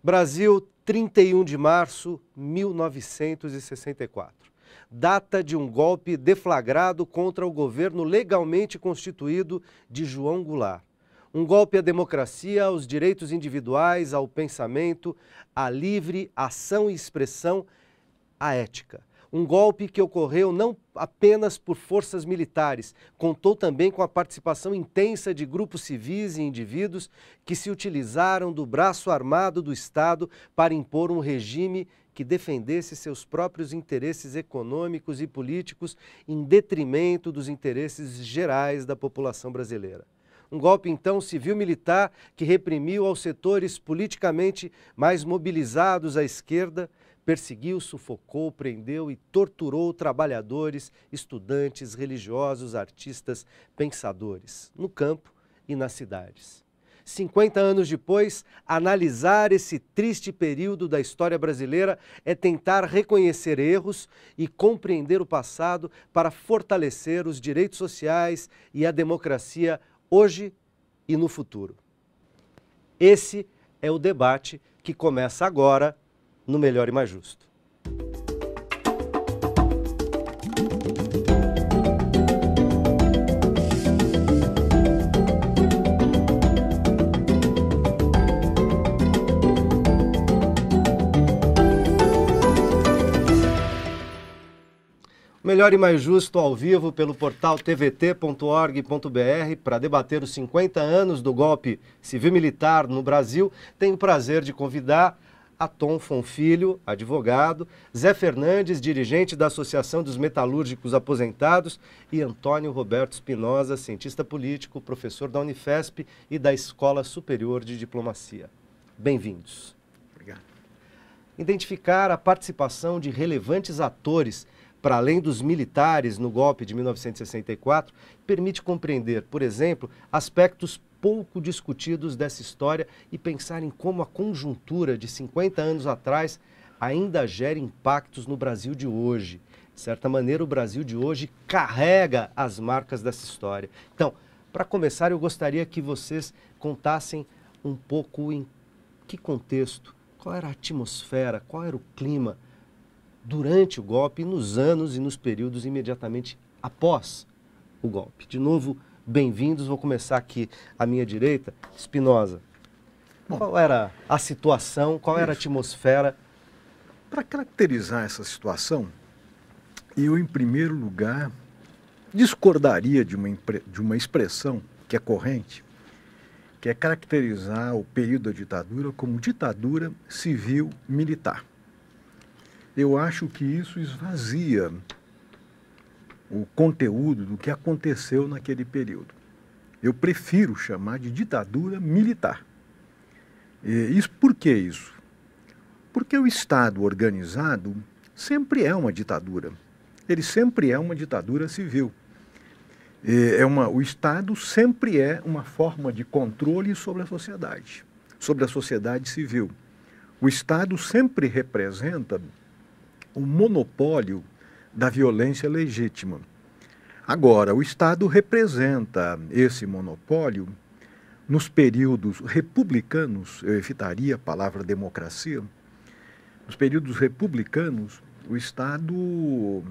Brasil, 31 de março de 1964. Data de um golpe deflagrado contra o governo legalmente constituído de João Goulart. Um golpe à democracia, aos direitos individuais, ao pensamento, à livre ação e expressão, à ética. Um golpe que ocorreu não apenas por forças militares, contou também com a participação intensa de grupos civis e indivíduos que se utilizaram do braço armado do Estado para impor um regime que defendesse seus próprios interesses econômicos e políticos em detrimento dos interesses gerais da população brasileira. Um golpe, então, civil-militar que reprimiu aos setores politicamente mais mobilizados à esquerda, perseguiu, sufocou, prendeu e torturou trabalhadores, estudantes, religiosos, artistas, pensadores, no campo e nas cidades. 50 anos depois, analisar esse triste período da história brasileira é tentar reconhecer erros e compreender o passado para fortalecer os direitos sociais e a democracia hoje e no futuro. Esse é o debate que começa agora no Melhor e Mais Justo. Melhor e Mais Justo ao vivo pelo portal tvt.org.br para debater os 50 anos do golpe civil-militar no Brasil. Tenho o prazer de convidar Atom Fonfilho, advogado, Zé Fernandes, dirigente da Associação dos Metalúrgicos Aposentados, e Antônio Roberto Espinosa, cientista político, professor da Unifesp e da Escola Superior de Diplomacia. Bem-vindos. Obrigado. Identificar a participação de relevantes atores para além dos militares no golpe de 1964, permite compreender, por exemplo, aspectos pouco discutidos dessa história e pensar em como a conjuntura de 50 anos atrás ainda gera impactos no Brasil de hoje. De certa maneira, o Brasil de hoje carrega as marcas dessa história. Então, para começar, eu gostaria que vocês contassem um pouco em que contexto, qual era a atmosfera, qual era o clima durante o golpe, nos anos e nos períodos imediatamente após o golpe. De novo, bem-vindos. Vou começar aqui à minha direita. Espinosa, qual era a situação, qual era a atmosfera? Para caracterizar essa situação, eu, em primeiro lugar, discordaria de uma expressão que é corrente, que é caracterizar o período da ditadura como ditadura civil-militar. Eu acho que isso esvazia o conteúdo do que aconteceu naquele período. Eu prefiro chamar de ditadura militar. Por que isso? Porque o Estado organizado sempre é uma ditadura. Ele sempre é uma ditadura civil. O Estado sempre é uma forma de controle sobre a sociedade civil. O Estado sempre representa o monopólio da violência legítima. Agora, o Estado representa esse monopólio nos períodos republicanos, eu evitaria a palavra democracia, nos períodos republicanos, o Estado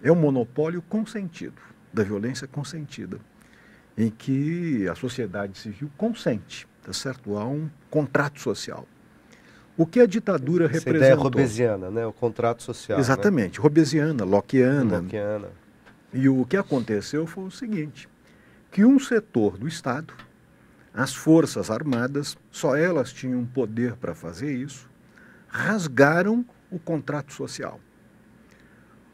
é um monopólio consentido, da violência consentida, em que a sociedade civil consente, tá certo? Há um contrato social. O que a ditadura representou? Essa ideia robesiana, né? O contrato social. Exatamente, né? Robesiana, Lockeana. Lockeana. E o que aconteceu foi o seguinte, que um setor do Estado, as Forças Armadas, só elas tinham poder para fazer isso, rasgaram o contrato social.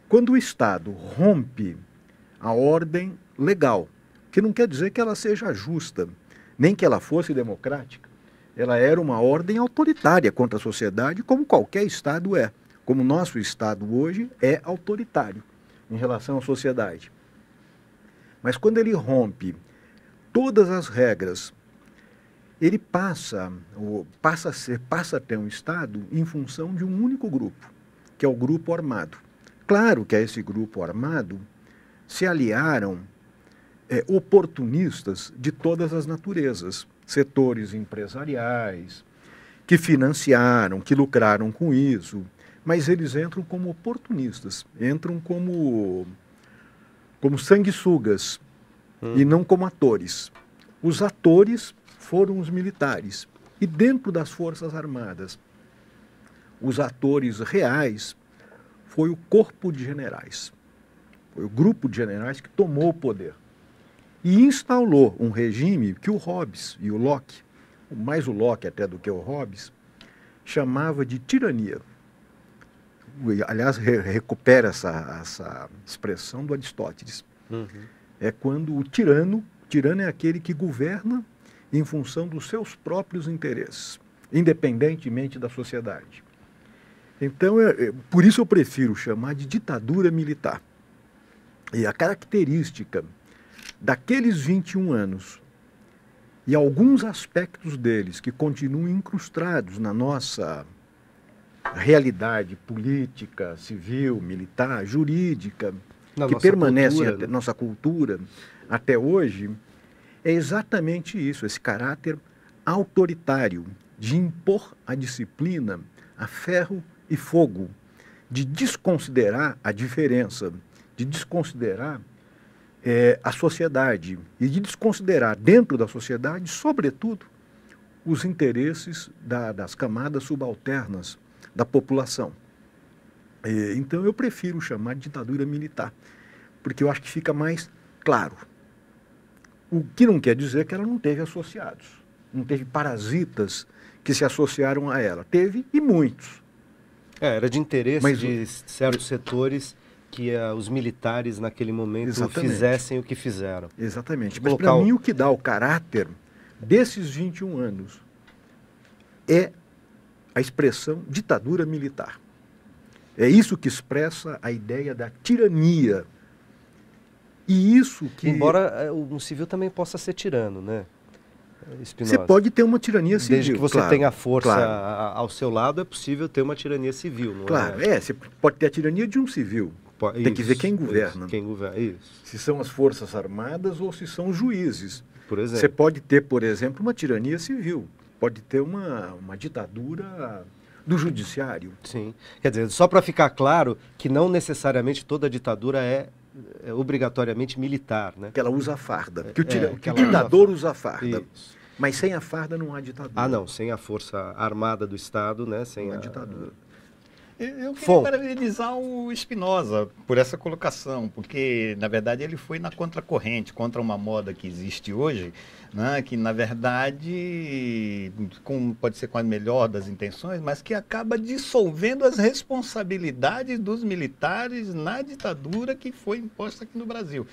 Quando o Estado rompe a ordem legal, que não quer dizer que ela seja justa, nem que ela fosse democrática, ela era uma ordem autoritária contra a sociedade, como qualquer Estado é. Como o nosso Estado hoje é autoritário em relação à sociedade. Mas quando ele rompe todas as regras, ele passa a ter um Estado em função de um único grupo, que é o grupo armado. Claro que a esse grupo armado se aliaram oportunistas de todas as naturezas, setores empresariais, que financiaram, que lucraram com isso, mas eles entram como oportunistas, entram como sanguessugas e não como atores. Os atores foram os militares. E dentro das Forças Armadas, os atores reais foi o corpo de generais. Foi o grupo de generais que tomou o poder. E instalou um regime que o Hobbes e o Locke, mais o Locke até do que o Hobbes, chamava de tirania. Aliás, recupera essa expressão do Aristóteles. É quando o tirano é aquele que governa em função dos seus próprios interesses, independentemente da sociedade. Então, por isso eu prefiro chamar de ditadura militar. E a característica daqueles 21 anos e alguns aspectos deles que continuam incrustados na nossa realidade política, civil, militar, jurídica, que permanece na nossa cultura até hoje, é exatamente isso, esse caráter autoritário de impor a disciplina a ferro e fogo, de desconsiderar a diferença, de desconsiderar a sociedade e de desconsiderar dentro da sociedade, sobretudo, os interesses das camadas subalternas da população. Então eu prefiro chamar de ditadura militar, porque eu acho que fica mais claro. O que não quer dizer que ela não teve associados, não teve parasitas que se associaram a ela. Teve, e muitos. Era de interesse de certos setores que os militares naquele momento fizessem o que fizeram. Exatamente. Mas para mim o que dá o caráter desses 21 anos é a expressão ditadura militar. É isso que expressa a ideia da tirania. E isso que... Embora um civil também possa ser tirano, né, Spinoza? Você pode ter uma tirania civil. Desde que você tenha força ao seu lado, é possível ter uma tirania civil, não é? Você pode ter a tirania de um civil. Tem que ver quem governa. Quem governa, isso. Se são as Forças Armadas ou se são juízes. Por exemplo. Você pode ter, por exemplo, uma tirania civil. Pode ter uma ditadura do judiciário. Sim. Quer dizer, só para ficar claro que não necessariamente toda ditadura é obrigatoriamente militar, né? Que ela usa a farda. Que o ditador usa a farda. Isso. Mas sem a farda não há ditadura. Ah, não. Sem a força armada do Estado, né? Sem a ditadura. Eu queria parabenizar o Spinoza por essa colocação, porque, na verdade, ele foi na contracorrente, contra uma moda que existe hoje, né, que, na verdade, pode ser com a melhor das intenções, mas que acaba dissolvendo as responsabilidades dos militares na ditadura que foi imposta aqui no Brasil.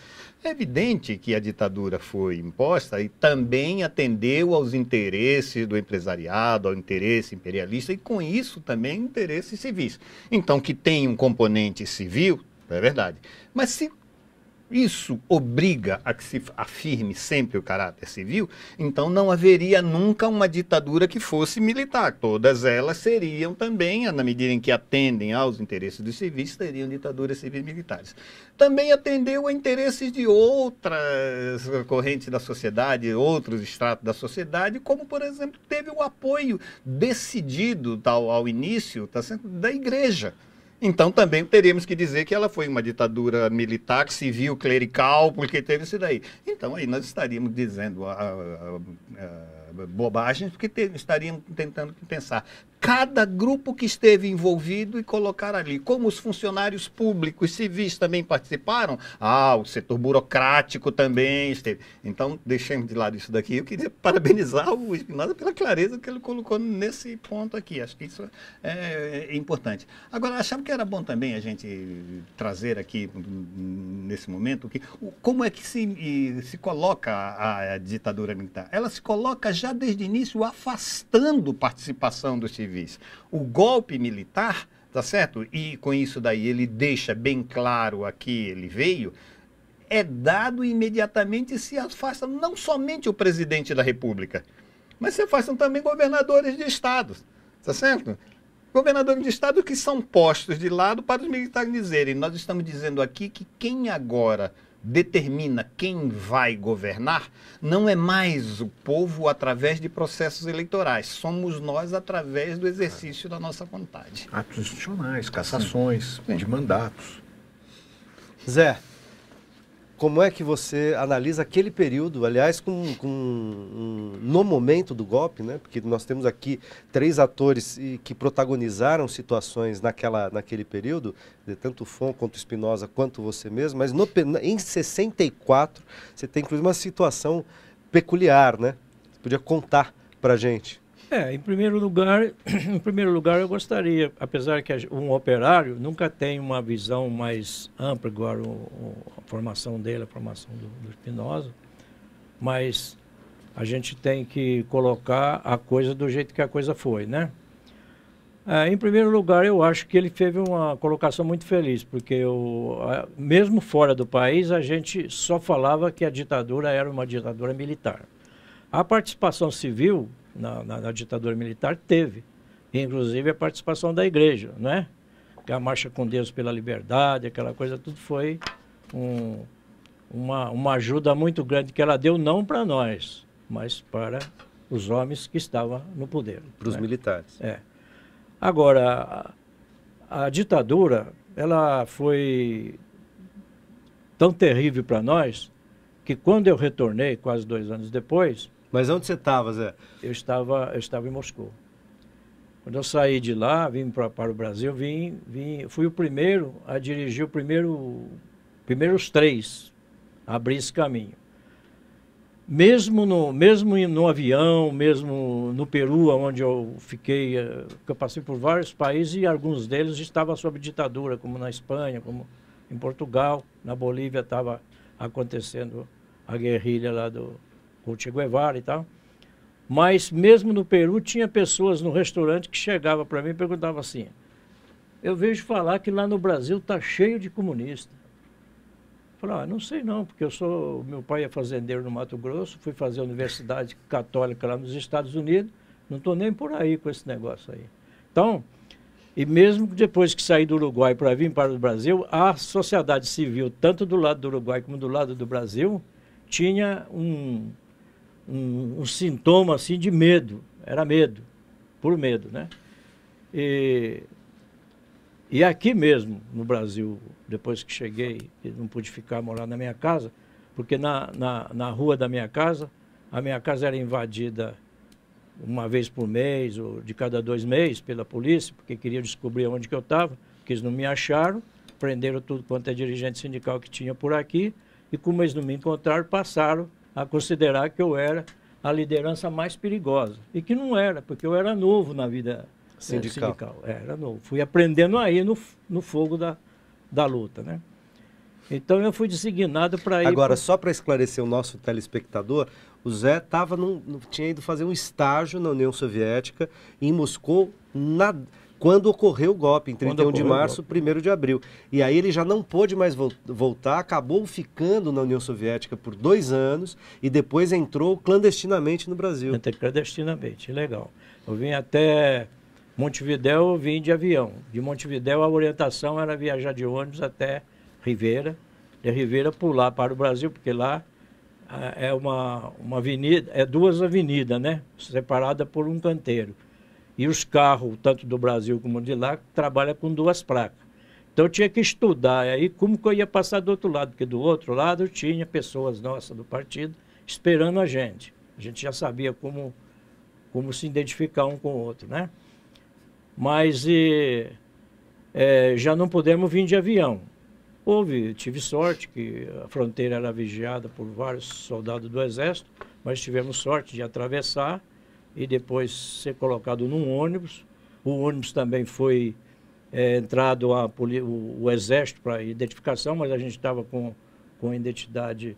É evidente que a ditadura foi imposta e também atendeu aos interesses do empresariado, ao interesse imperialista e, com isso, também interesses civis. Então, que tem um componente civil, é verdade. Mas se isso obriga a que se afirme sempre o caráter civil, então não haveria nunca uma ditadura que fosse militar. Todas elas seriam também, na medida em que atendem aos interesses dos civis, teriam ditaduras civis militares. Também atendeu a interesses de outras correntes da sociedade, outros estratos da sociedade, como, por exemplo, teve o apoio decidido ao início da Igreja. Então também teríamos que dizer que ela foi uma ditadura militar, civil, clerical, porque teve isso daí. Então aí nós estaríamos dizendo bobagens, porque estaríamos tentando pensar cada grupo que esteve envolvido e colocar ali. Como os funcionários públicos civis também participaram, o setor burocrático também esteve. Então, deixemos de lado isso daqui. Eu queria parabenizar o Spinoza pela clareza que ele colocou nesse ponto aqui. Acho que isso é importante. Agora, achava que era bom também a gente trazer aqui, nesse momento, como é que se coloca a ditadura militar? Ela se coloca já desde o início afastando participação dos civis. O golpe militar, tá certo? E com isso daí ele deixa bem claro a que ele veio, é dado imediatamente e se afasta não somente o presidente da República, mas se afastam também governadores de estados, tá certo? Governadores de estado que são postos de lado para os militares dizerem, nós estamos dizendo aqui que quem agora determina quem vai governar não é mais o povo através de processos eleitorais, somos nós através do exercício da nossa vontade. Atos institucionais, cassações de mandatos. Zé, como é que você analisa aquele período, aliás, no momento do golpe, né? Porque nós temos aqui 3 atores que protagonizaram situações naquele período, tanto o Fon quanto o Espinosa, quanto você mesmo, mas em 64 você tem inclusive uma situação peculiar, né? Você podia contar pra gente. Em primeiro lugar eu gostaria, apesar que um operário nunca tem uma visão mais ampla, igual a formação dele, a formação do Espinosa, mas a gente tem que colocar a coisa do jeito que a coisa foi, né? Em primeiro lugar, eu acho que ele teve uma colocação muito feliz, porque mesmo fora do país, a gente só falava que a ditadura era uma ditadura militar. A participação civil na ditadura militar teve, inclusive a participação da igreja, né? Que a Marcha com Deus pela Liberdade, aquela coisa, tudo foi uma ajuda muito grande que ela deu, não para nós, mas para os homens que estavam no poder. Para os militares. Agora, a ditadura, ela foi tão terrível para nós, que quando eu retornei, quase 2 anos depois... Mas onde você estava, Zé? Eu estava em Moscou. Quando eu saí de lá, vim para o Brasil, fui o primeiro a dirigir primeiros 3 a abrir esse caminho. Mesmo no avião, mesmo no Peru, onde eu fiquei, eu passei por vários países e alguns deles estavam sob ditadura, como na Espanha, como em Portugal, na Bolívia estava acontecendo a guerrilha lá do Che Guevara e tal. Mas mesmo no Peru tinha pessoas no restaurante que chegavam para mim e perguntavam assim: eu vejo falar que lá no Brasil está cheio de comunista. Eu falei, não sei não, porque meu pai é fazendeiro no Mato Grosso, fui fazer a universidade católica lá nos Estados Unidos, não estou nem por aí com esse negócio aí. Então, e mesmo depois que saí do Uruguai para vir para o Brasil, a sociedade civil, tanto do lado do Uruguai como do lado do Brasil, tinha um sintoma assim de medo, era medo, por medo, né? E aqui mesmo, no Brasil, depois que cheguei, não pude morar na minha casa, porque na rua da minha casa, a minha casa era invadida uma vez por mês, ou de cada 2 meses, pela polícia, porque queria descobrir onde que eu estava, porque eles não me acharam, prenderam tudo quanto é dirigente sindical que tinha por aqui, e como eles não me encontraram, passaram a considerar que eu era a liderança mais perigosa. E que não era, porque eu era novo na vida sindical. Era novo. Fui aprendendo aí no fogo da luta, né? Então eu fui designado para ir... Agora, só para esclarecer o nosso telespectador, o Zé tinha ido fazer um estágio na União Soviética, em Moscou, quando ocorreu o golpe, em 31 de março, 1º de abril. E aí ele já não pôde mais voltar, acabou ficando na União Soviética por 2 anos e depois entrou clandestinamente no Brasil. Entrei clandestinamente, legal. Eu vim até Montevidéu, eu vim de avião. De Montevidéu a orientação era viajar de ônibus até Ribeira, de Ribeira pular para o Brasil, porque lá é uma avenida, 2 avenidas, né? Separada por um canteiro. E os carros, tanto do Brasil como de lá, trabalham com 2 placas. Então eu tinha que estudar aí como que eu ia passar do outro lado, porque do outro lado tinha pessoas nossas do partido esperando a gente. A gente já sabia como se identificar um com o outro, né? Mas já não podemos vir de avião. Tive sorte que a fronteira era vigiada por vários soldados do Exército, mas tivemos sorte de atravessar e depois ser colocado num ônibus. O ônibus também foi entrado o Exército para identificação, mas a gente estava com a identidade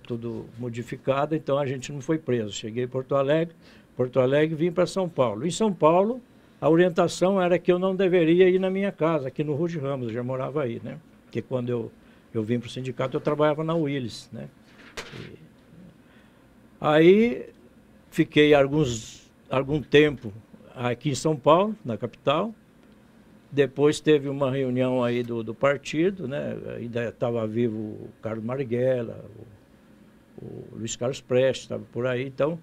tudo modificada, então a gente não foi preso. Cheguei em Porto Alegre vim para São Paulo. Em São Paulo, a orientação era que eu não deveria ir na minha casa, aqui no Rude Ramos, eu já morava aí, né? Porque quando eu vim para o sindicato, eu trabalhava na Willis, né? Aí fiquei algum tempo aqui em São Paulo, na capital, Depois teve uma reunião aí do partido, né? Ainda estava vivo o Carlos Marighella, o Luiz Carlos Prestes, estava por aí. Então,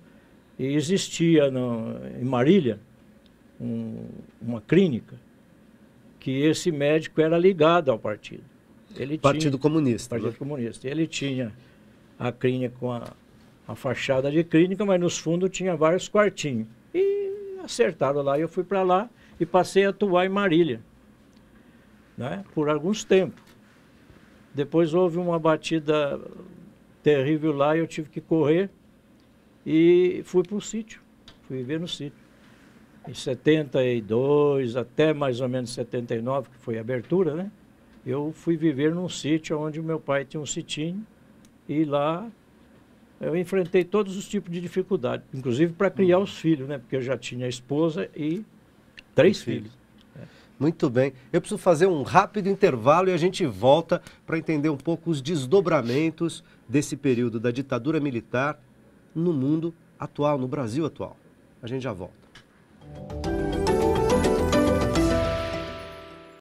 e existia em Marília uma clínica que esse médico era ligado ao partido. Partido Comunista. Partido Comunista. Ele tinha a clínica com a fachada de clínica, mas nos fundos tinha vários quartinhos. E acertaram lá, eu fui para lá e passei a atuar em Marília, né, por alguns tempos. Depois houve uma batida terrível lá e eu tive que correr e fui para o sítio, fui viver no sítio. Em 72 até mais ou menos 79, que foi a abertura, né, eu fui viver num sítio onde o meu pai tinha um sitinho e lá eu enfrentei todos os tipos de dificuldade, inclusive para criar os filhos, né, porque eu já tinha esposa e 3 filhos. Muito bem. Eu preciso fazer um rápido intervalo e a gente volta para entender um pouco os desdobramentos desse período da ditadura militar no mundo atual, no Brasil atual. A gente já volta.